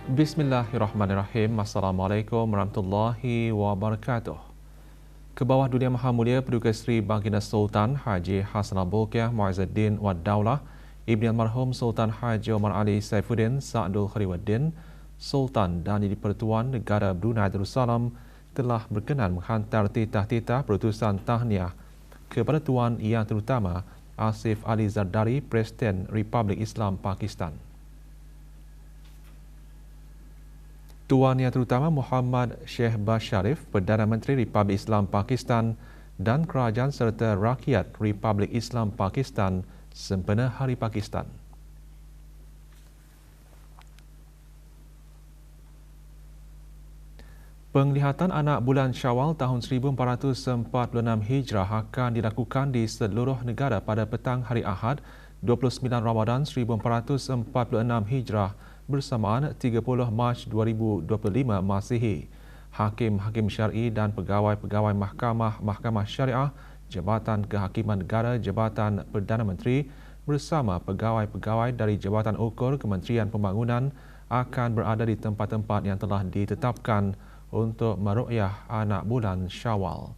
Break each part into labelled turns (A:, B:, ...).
A: Bismillahirrahmanirrahim. Assalamualaikum warahmatullahi wabarakatuh. Ke bawah Dunia Maha Mulia Paduka Seri Baginda Sultan Haji Hassanal Bolkiah Muizzuddin Wad Daulah, Ibni Almarhum Sultan Haji Omar Ali Saifuddin Sa'dul Khairuddin, Sultan dan Di-Pertuan Negara Brunei Darussalam telah berkenan menghantar titah-titah perutusan tahniah kepada Tuan Yang Terutama Asif Ali Zardari, Presiden Republik Islam Pakistan. Tuan Yang Terutama Muhammad Shehbaz Sharif, Perdana Menteri Republik Islam Pakistan dan Kerajaan serta Rakyat Republik Islam Pakistan sempena Hari Pakistan. Penglihatan anak bulan Syawal tahun 1446 Hijrah akan dilakukan di seluruh negara pada petang hari Ahad 29 Ramadan 1446 Hijrah bersamaan 30 Mac 2025 Masihi. Hakim-hakim syar'i dan pegawai-pegawai mahkamah syariah, Jabatan Kehakiman Negara, Jabatan Perdana Menteri bersama pegawai-pegawai dari Jabatan Ukur Kementerian Pembangunan akan berada di tempat-tempat yang telah ditetapkan untuk meru'yah anak bulan Syawal.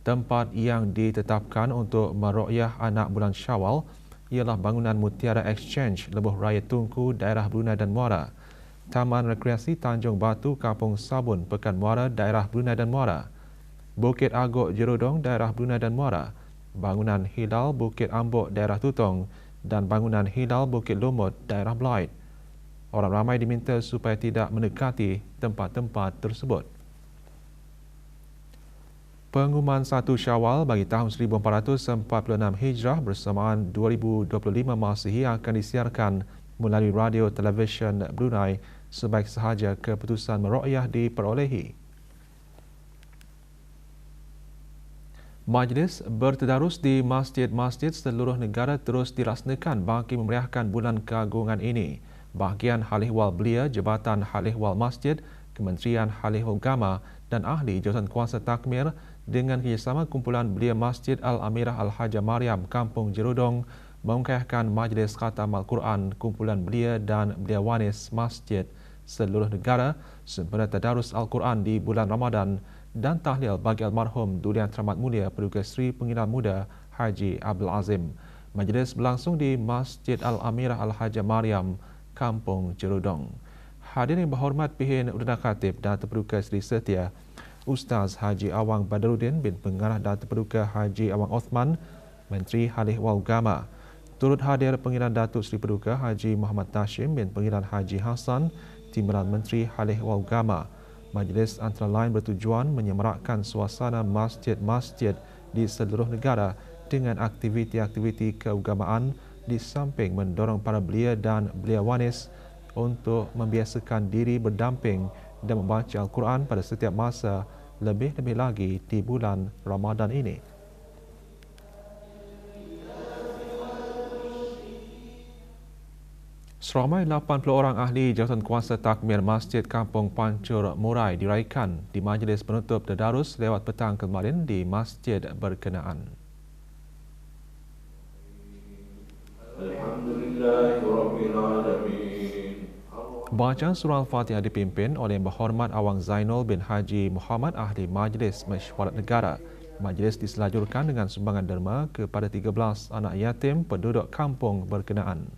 A: Tempat yang ditetapkan untuk meru'yah anak bulan Syawal ialah bangunan Mutiara Exchange, Lebuh Raya Tunku, daerah Brunei dan Muara, Taman Rekreasi Tanjung Batu, Kampung Sabun, Pekan Muara, daerah Brunei dan Muara, Bukit Agok Jerudong, daerah Brunei dan Muara, bangunan Hilal Bukit Ambok, daerah Tutong dan bangunan Hilal Bukit Lumut, daerah Blight. Orang ramai diminta supaya tidak mendekati tempat-tempat tersebut. Pengumuman 1 Syawal bagi tahun 1446 Hijrah bersamaan 2025 Masihi akan disiarkan melalui radio televisyen Brunei sebaik sahaja keputusan meru'yah diperolehi. Majlis bertadarus di masjid-masjid seluruh negara terus dilaksanakan bagi memeriahkan bulan keagungan ini. Bahagian Hal Ehwal Belia, Jabatan Hal Ehwal Masjid, Kementerian Hal Ehwal Agama dan ahli jawatankuasa takmir dengan kerjasama kumpulan Belia Masjid Al-Amirah Al-Hajah Mariam, Kampung Jerudong mengungkapkan Majlis Khatam Al-Quran, kumpulan Belia dan Belia Wanis Masjid seluruh negara sempena tadarus Al-Quran di bulan Ramadan dan tahlil bagi almarhum Duli Yang Teramat Mulia Paduka Seri Pengiral Muda Haji Abdul Azim. Majlis berlangsung di Masjid Al-Amirah Al-Hajah Mariam, Kampung Jerudong. Hadirin yang berhormat Pihin Udana Khatib dan Terperuka Seri Setia Ustaz Haji Awang Badaruddin bin Pengarah dan Terperuka Haji Awang Othman, Menteri Hal Ehwal Agama. Turut hadir Pengiran Datuk Seri Paduka Haji Muhammad Tashim bin Pengiran Haji Hassan, Timbalan Menteri Hal Ehwal Agama. Majlis antara lain bertujuan menyemarakkan suasana masjid-masjid di seluruh negara dengan aktiviti-aktiviti keagamaan di samping mendorong para belia dan belia wanis untuk membiasakan diri berdamping dan membaca Al-Quran pada setiap masa, lebih-lebih lagi di bulan Ramadan ini. Seramai 80 orang ahli jawatankuasa takmir Masjid Kampung Pancur Murai diraikan di majlis penutup tadarus lewat petang kemarin di masjid berkenaan. Bacaan surah Al-Fatihah dipimpin oleh Yang Berhormat Awang Zainul bin Haji Muhammad Ahli Majlis Mesyuarat Negara. Majlis diselajurkan dengan sumbangan derma kepada 13 anak yatim penduduk kampung berkenaan.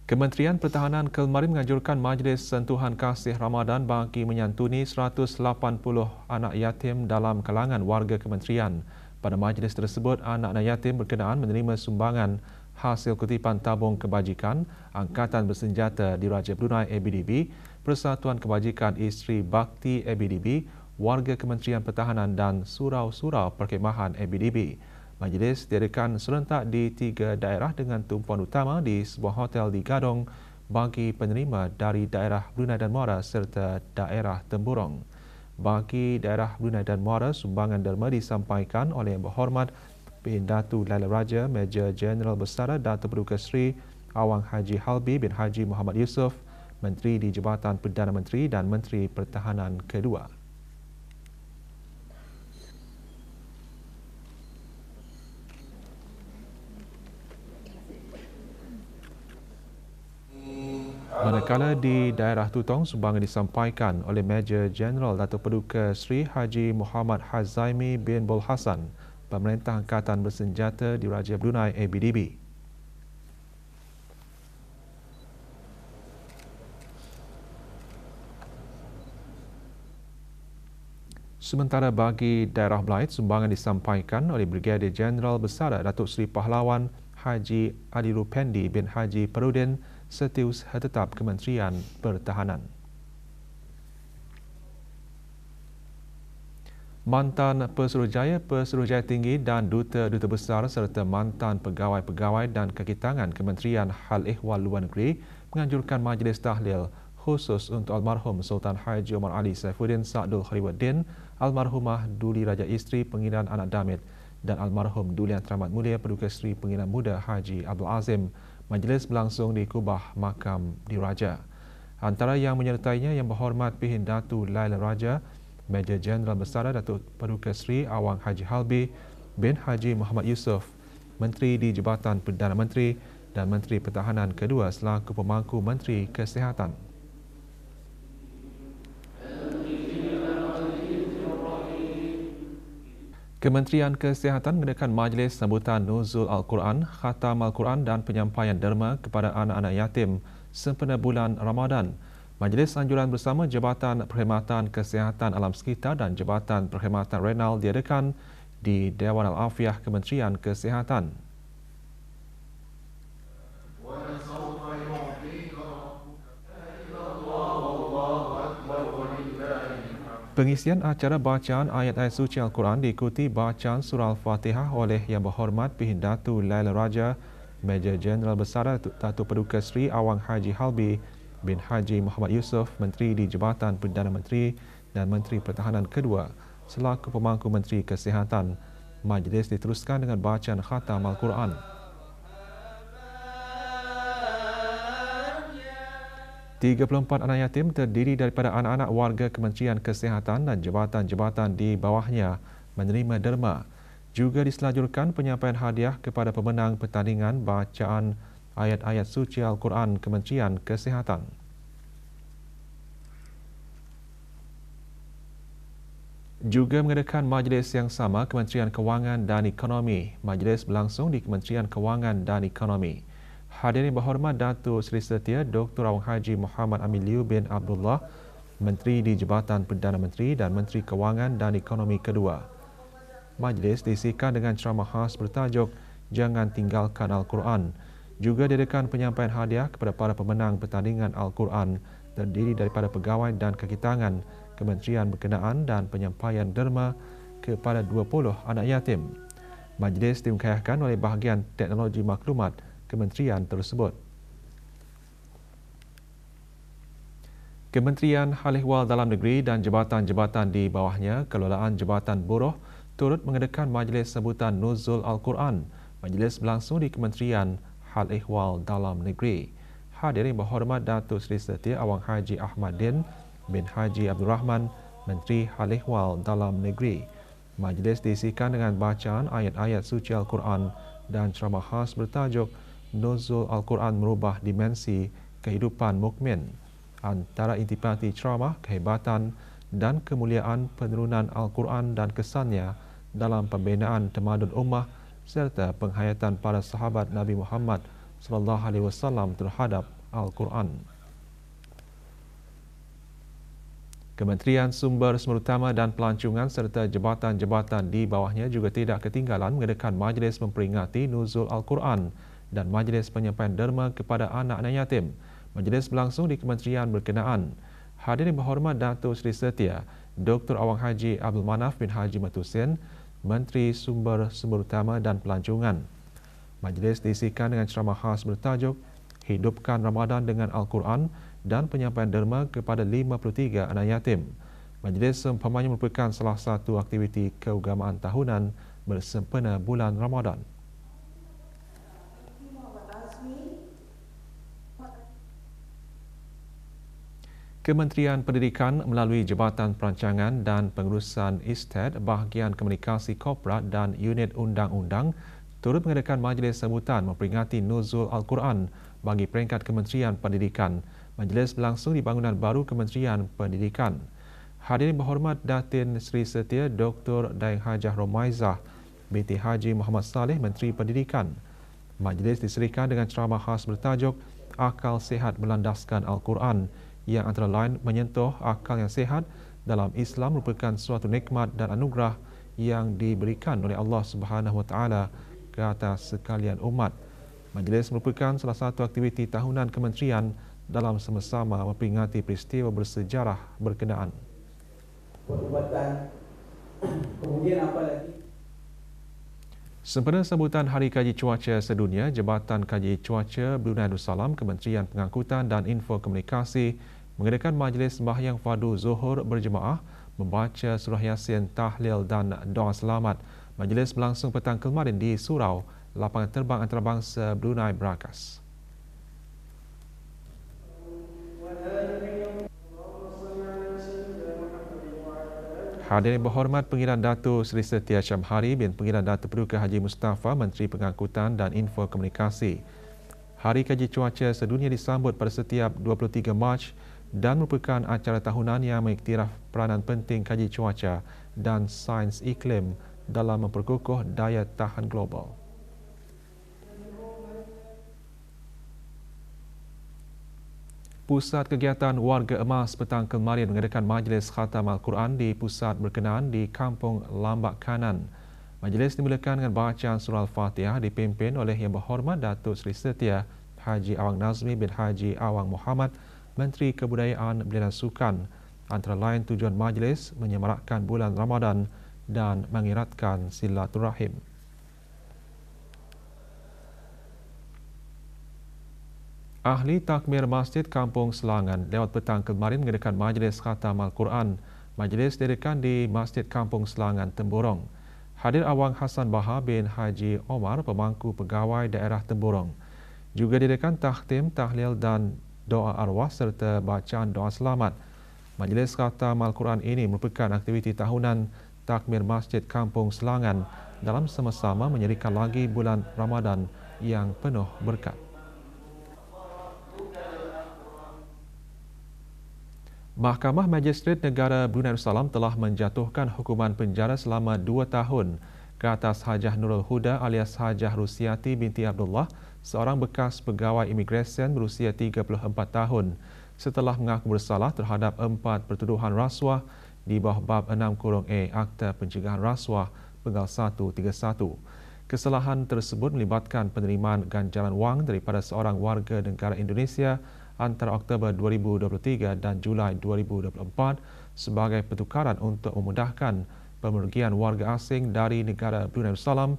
A: Kementerian Pertahanan kemarin menganjurkan Majlis Sentuhan Kasih Ramadan bagi menyantuni 180 anak yatim dalam kalangan warga kementerian. Pada majlis tersebut, anak-anak yatim berkenaan menerima sumbangan hasil kutipan tabung kebajikan Angkatan Bersenjata Diraja Brunei ABDB, Persatuan Kebajikan Isteri Bakti ABDB, warga Kementerian Pertahanan dan surau-surau perkhemahan ABDB. Majlis diadakan serentak di 3 daerah dengan tumpuan utama di sebuah hotel di Gadong bagi penerima dari daerah Brunei dan Muara serta daerah Temburong. Bagi daerah Brunei dan Muara, sumbangan derma disampaikan oleh Yang Berhormat Bin Datu Laila Raja, Major Jeneral Bersara Datuk Paduka Seri Awang Haji Halbi bin Haji Muhammad Yusof, Menteri di Jabatan Perdana Menteri dan Menteri Pertahanan kedua. Manakala di daerah Tutong, sumbangan disampaikan oleh Major Jeneral Datuk Paduka Sri Haji Muhammad Hazaimi bin Bol Hassan, Pemerintah Angkatan Bersenjata Diraja Brunei ABDB. Sementara bagi daerah Belait, sumbangan disampaikan oleh Brigadir Jeneral Besar Datuk Seri Pahlawan Haji Adirupendi bin Haji Perudin, Setiausaha Tetap Kementerian Pertahanan. Mantan Pesuruhjaya, Pesuruhjaya Tinggi dan Duta-Duta Besar serta mantan pegawai-pegawai dan kaki tangan Kementerian Hal Ehwal Luar Negeri menganjurkan majlis tahlil khusus untuk almarhum Sultan Haji Omar Ali Saifuddin Sa'dul Khalifuddin, almarhumah Duli Raja Isteri Pengiran Anak Damit dan almarhum Duli Yang Teramat Mulia Paduka Seri Pengiran Muda Haji Abdul Azim. Majlis berlangsung di Kubah Makam Diraja. Antara yang menyertainya Yang Berhormat Pihin Datu Laila Raja, Major Jeneral Besar Datuk Paduka Seri Awang Haji Halbi bin Haji Muhammad Yusof, Menteri di Jabatan Perdana Menteri dan Menteri Pertahanan kedua selaku pemangku Menteri Kesihatan. Kementerian Kesihatan mengadakan majlis sambutan Nuzul Al-Quran, Khatam Al-Quran dan penyampaian derma kepada anak-anak yatim sempena bulan Ramadan. Majlis anjuran bersama Jabatan Perkhidmatan Kesihatan Alam Sekitar dan Jabatan Perkhidmatan Renal diadakan di Dewan Al-Afiah Kementerian Kesihatan. Pengisian acara bacaan ayat-ayat suci Al-Quran diikuti bacaan surah Al-Fatihah oleh Yang Berhormat Pihin Datu Laila Raja, Major Jeneral Besar Datuk Paduka Seri Awang Haji Halbi bin Haji Muhammad Yusof, Menteri di Jabatan Perdana Menteri dan Menteri Pertahanan kedua selaku pemangku Menteri Kesihatan. Majlis diteruskan dengan bacaan Khatam Al-Quran. 34 anak yatim terdiri daripada anak-anak warga Kementerian Kesihatan dan jabatan-jabatan di bawahnya menerima derma. Juga diselajurkan penyampaian hadiah kepada pemenang pertandingan bacaan ayat-ayat suci Al-Quran Kementerian Kesihatan. Juga mengadakan majlis yang sama Kementerian Kewangan dan Ekonomi. Majlis berlangsung di Kementerian Kewangan dan Ekonomi. Hadirin berhormat Datuk Seri Setia Dr. Awang Haji Muhammad Amin Liu bin Abdullah, Menteri di Jabatan Perdana Menteri dan Menteri Kewangan dan Ekonomi kedua. Majlis diisikan dengan ceramah khas bertajuk Jangan Tinggalkan Al-Quran. Juga diadakan penyampaian hadiah kepada para pemenang pertandingan Al-Quran terdiri daripada pegawai dan kaki tangan Kementerian berkenaan dan penyampaian derma kepada 20 anak yatim. Majlis dimeriahkan oleh bahagian teknologi maklumat kementerian tersebut. Kementerian Hal Ehwal Dalam Negeri dan jabatan-jabatan di bawahnya, kelolaan Jabatan Buruh, turut mengadakan majlis sambutan Nuzul Al-Quran. Majlis berlangsung di Kementerian Hal Ehwal Dalam Negeri. Hadirin berhormat Datuk Seri Setia Awang Haji Ahmad Din bin Haji Abdul Rahman, Menteri Hal Ehwal Dalam Negeri. Majlis diisikan dengan bacaan ayat-ayat suci Al-Quran dan ceramah khas bertajuk Nuzul Al-Quran Merubah Dimensi Kehidupan Mukmin. Antara intipati ceramah, kehebatan dan kemuliaan penurunan Al-Quran dan kesannya dalam pembinaan tamadun ummah serta penghayatan para sahabat Nabi Muhammad SAW terhadap Al-Quran. Kementerian Sumber Utama dan Pelancongan serta jabatan-jabatan di bawahnya juga tidak ketinggalan mengadakan majlis memperingati Nuzul Al-Quran dan majlis penyampaian derma kepada anak-anak yatim. Majlis berlangsung di kementerian berkenaan. Hadirin berhormat Datuk Seri Setia Dr. Awang Haji Abdul Manaf bin Haji Matusin, Menteri Sumber Utama dan Pelancongan. Majlis diisikan dengan ceramah khas bertajuk Hidupkan Ramadan dengan Al-Quran dan penyampaian derma kepada 53 anak yatim. Majlis seumpamanya merupakan salah satu aktiviti keagamaan tahunan bersempena bulan Ramadan. Kementerian Pendidikan melalui Jabatan Perancangan dan Pengurusan Isted, Bahagian Komunikasi Korporat dan Unit Undang-Undang turut mengadakan majlis sambutan memperingati Nuzul Al-Quran. bagi peringkat Kementerian Pendidikan. Majlis berlangsung di bangunan baru Kementerian Pendidikan. Hadirin berhormat Datin Seri Setia Dr. Daeng Hajah Romaizah binti Haji Muhammad Saleh, Menteri Pendidikan. Majlis diserikan dengan ceramah khas bertajuk Akal Sehat Berlandaskan Al-Quran yang antara lain menyentuh akal yang sehat dalam Islam merupakan suatu nikmat dan anugerah yang diberikan oleh Allah Subhanahu Wa Taala ke atas sekalian umat. Majlis merupakan salah satu aktiviti tahunan kementerian dalam sama-sama memperingati peristiwa bersejarah berkenaan.
B: Kemudian apa lagi?
A: Sempena sambutan Hari Kaji Cuaca Sedunia, Jabatan Kaji Cuaca Brunei Darussalam, Kementerian Pengangkutan dan Info Komunikasi mengadakan majlis sembahyang fardu Zuhur berjemaah, membaca surah Yasin, tahlil dan doa selamat. Majlis berlangsung petang kemarin di Surau, lapangan terbang antarabangsa Brunei Berakas. Hadirin berhormat Pengiran Datuk Seri Setia Syamhari bin Pengiran Datuk Paduka Haji Mustafa, Menteri Pengangkutan dan Info Komunikasi. Hari Kaji Cuaca Sedunia disambut pada setiap 23 Mac dan merupakan acara tahunan yang mengiktiraf peranan penting kaji cuaca dan sains iklim dalam memperkukuh daya tahan global. Pusat Kegiatan Warga Emas petang kemarin mengadakan majlis khatam Al-Quran di pusat berkenaan di Kampung Lambak Kanan. Majlis dimulakan dengan bacaan surah Al-Fatihah dipimpin oleh Yang Berhormat Datuk Seri Setia Haji Awang Nazmi bin Haji Awang Muhammad, Menteri Kebudayaan Belia dan Sukan. Antara lain tujuan majlis menyemarakkan bulan Ramadan dan mengeratkan silaturahim. Ahli Takmir Masjid Kampung Selangan lewat petang kemarin mengadakan majlis khatam Al-Quran. Majlis diadakan di Masjid Kampung Selangan, Temburong. Hadir Awang Hassan Bahar bin Haji Omar, pemangku pegawai daerah Temburong. Juga diadakan takhtim, tahlil dan doa arwah serta bacaan doa selamat. Majlis khatam Al-Quran ini merupakan aktiviti tahunan Takmir Masjid Kampung Selangan dalam sama-sama menyerikan lagi bulan Ramadan yang penuh berkat. Mahkamah Magistrate Negara Brunei Darussalam telah menjatuhkan hukuman penjara selama 2 tahun ke atas Hajah Nurul Huda alias Hajah Rusiati binti Abdullah, seorang bekas pegawai imigresen berusia 34 tahun setelah mengaku bersalah terhadap 4 pertuduhan rasuah di bawah bab 6(a) Akta Pencegahan Rasuah Penggal 131. Kesalahan tersebut melibatkan penerimaan ganjaran wang daripada seorang warga negara Indonesia antara Oktober 2023 dan Julai 2024 sebagai pertukaran untuk memudahkan pemergian warga asing dari negara Brunei Darussalam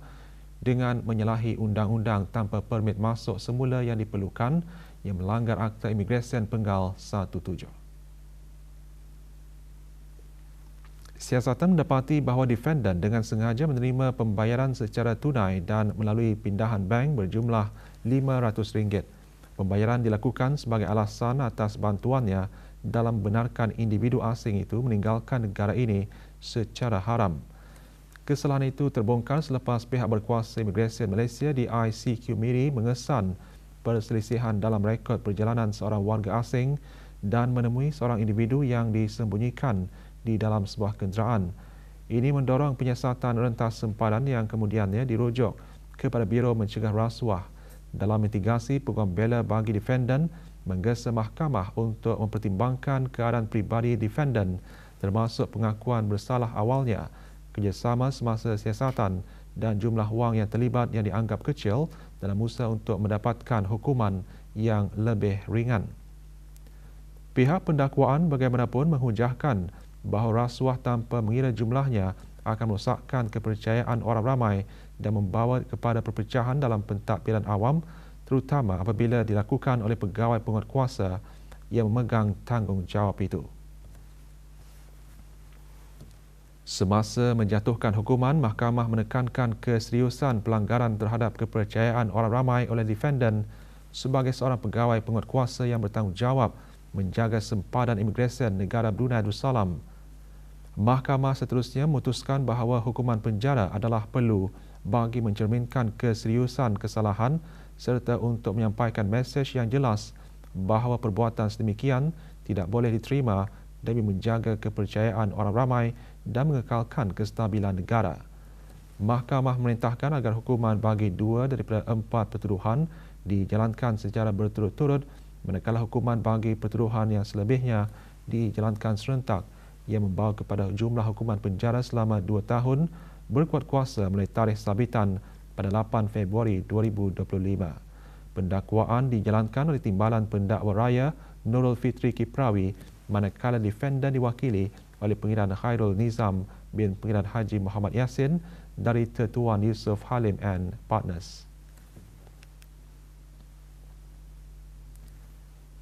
A: dengan menyalahi undang-undang tanpa permit masuk semula yang diperlukan yang melanggar Akta Imigresen Penggal 17. Siasatan mendapati bahawa defendant dengan sengaja menerima pembayaran secara tunai dan melalui pindahan bank berjumlah RM500. Pembayaran dilakukan sebagai alasan atas bantuannya dalam membenarkan individu asing itu meninggalkan negara ini secara haram. Kesalahan itu terbongkar selepas pihak berkuasa imigresen Malaysia di ICQ Miri mengesan perselisihan dalam rekod perjalanan seorang warga asing dan menemui seorang individu yang disembunyikan di dalam sebuah kenderaan. Ini mendorong penyiasatan rentas sempadan yang kemudiannya dirujuk kepada Biro Mencegah Rasuah. Dalam mitigasi, peguam bela bagi defendant menggesa mahkamah untuk mempertimbangkan keadaan peribadi defendant termasuk pengakuan bersalah awalnya, kerjasama semasa siasatan dan jumlah wang yang terlibat yang dianggap kecil dalam usaha untuk mendapatkan hukuman yang lebih ringan. Pihak pendakwaan bagaimanapun menghujahkan bahawa rasuah tanpa mengira jumlahnya akan merosakkan kepercayaan orang ramai dan membawa kepada perpecahan dalam pentadbiran awam, terutama apabila dilakukan oleh pegawai penguatkuasa yang memegang tanggungjawab itu. Semasa menjatuhkan hukuman, mahkamah menekankan keseriusan pelanggaran terhadap kepercayaan orang ramai oleh defendant sebagai seorang pegawai penguatkuasa yang bertanggungjawab menjaga sempadan imigresen negara Brunei Darussalam. Mahkamah seterusnya memutuskan bahawa hukuman penjara adalah perlu bagi mencerminkan keseriusan kesalahan serta untuk menyampaikan mesej yang jelas bahawa perbuatan sedemikian tidak boleh diterima demi menjaga kepercayaan orang ramai dan mengekalkan kestabilan negara. Mahkamah memerintahkan agar hukuman bagi 2 daripada 4 pertuduhan dijalankan secara berturut-turut, manakala hukuman bagi pertuduhan yang selebihnya dijalankan serentak yang membawa kepada jumlah hukuman penjara selama 2 tahun berkuat kuasa mulai tarikh sabitan pada 8 Februari 2025. Pendakwaan dijalankan oleh Timbalan Pendakwa Raya Nurul Fitri Kiprawi, manakala defendan diwakili oleh Pengiran Khairul Nizam bin Pengiran Haji Muhammad Yassin dari Tertuan Yusof Halim and Partners.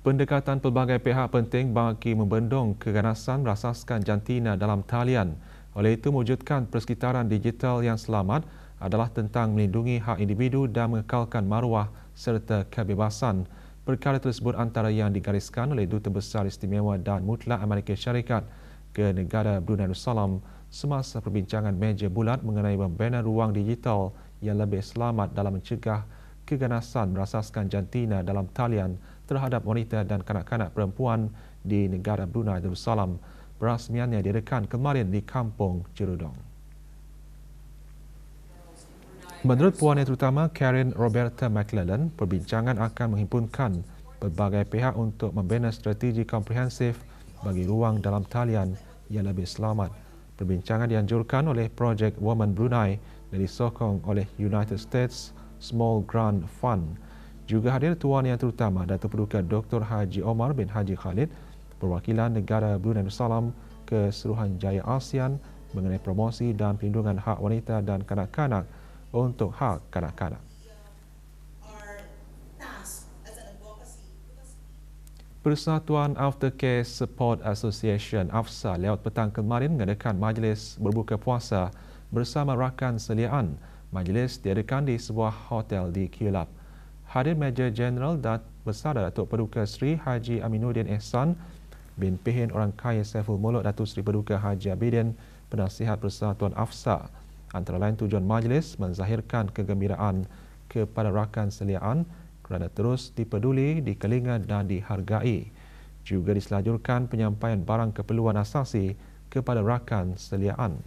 A: Pendekatan pelbagai pihak penting bagi membendung keganasan berasaskan jantina dalam talian. Oleh itu, mewujudkan persekitaran digital yang selamat adalah tentang melindungi hak individu dan mengekalkan maruah serta kebebasan. Perkara tersebut antara yang digariskan oleh Duta Besar Istimewa dan Mutlak Amerika Syarikat ke negara Brunei Darussalam semasa perbincangan meja bulat mengenai membina ruang digital yang lebih selamat dalam mencegah keganasan berasaskan jantina dalam talian terhadap wanita dan kanak-kanak perempuan di negara Brunei Darussalam. Perasmiannya diadakan kemarin di Kampung Jerudong. Menurut Puan Yang Terutama Karen Roberta McClellan, perbincangan akan menghimpunkan pelbagai pihak untuk membina strategi komprehensif bagi ruang dalam talian yang lebih selamat. Perbincangan dianjurkan oleh Projek Women Brunei dan disokong oleh United States Small Grant Fund. Juga hadir Tuan Yang Terutama Datuk Paduka Dr. Haji Omar bin Haji Khalid, perwakilan negara Brunei Darussalam ke Suruhanjaya ASEAN mengenai promosi dan perlindungan hak wanita dan kanak-kanak untuk hak kanak-kanak. Persatuan Aftercare Support Association AFSA lewat petang kemarin mengadakan majlis berbuka puasa bersama rakan seliaan. Majlis diadakan di sebuah hotel di Kiulap. Hadir Major Jeneral dan Bersada Datuk Paduka Sri Haji Aminuddin Ehsan bin Pehin Orang Kaya Saiful Muluk Datuk Sri Paduka Haji Abidin, Penasihat Persatuan AFSA. Antara lain tujuan majlis menzahirkan kegembiraan kepada rakan seliaan kerana terus dipeduli, dikelinga dan dihargai. Juga diselajurkan penyampaian barang keperluan asasi kepada rakan seliaan.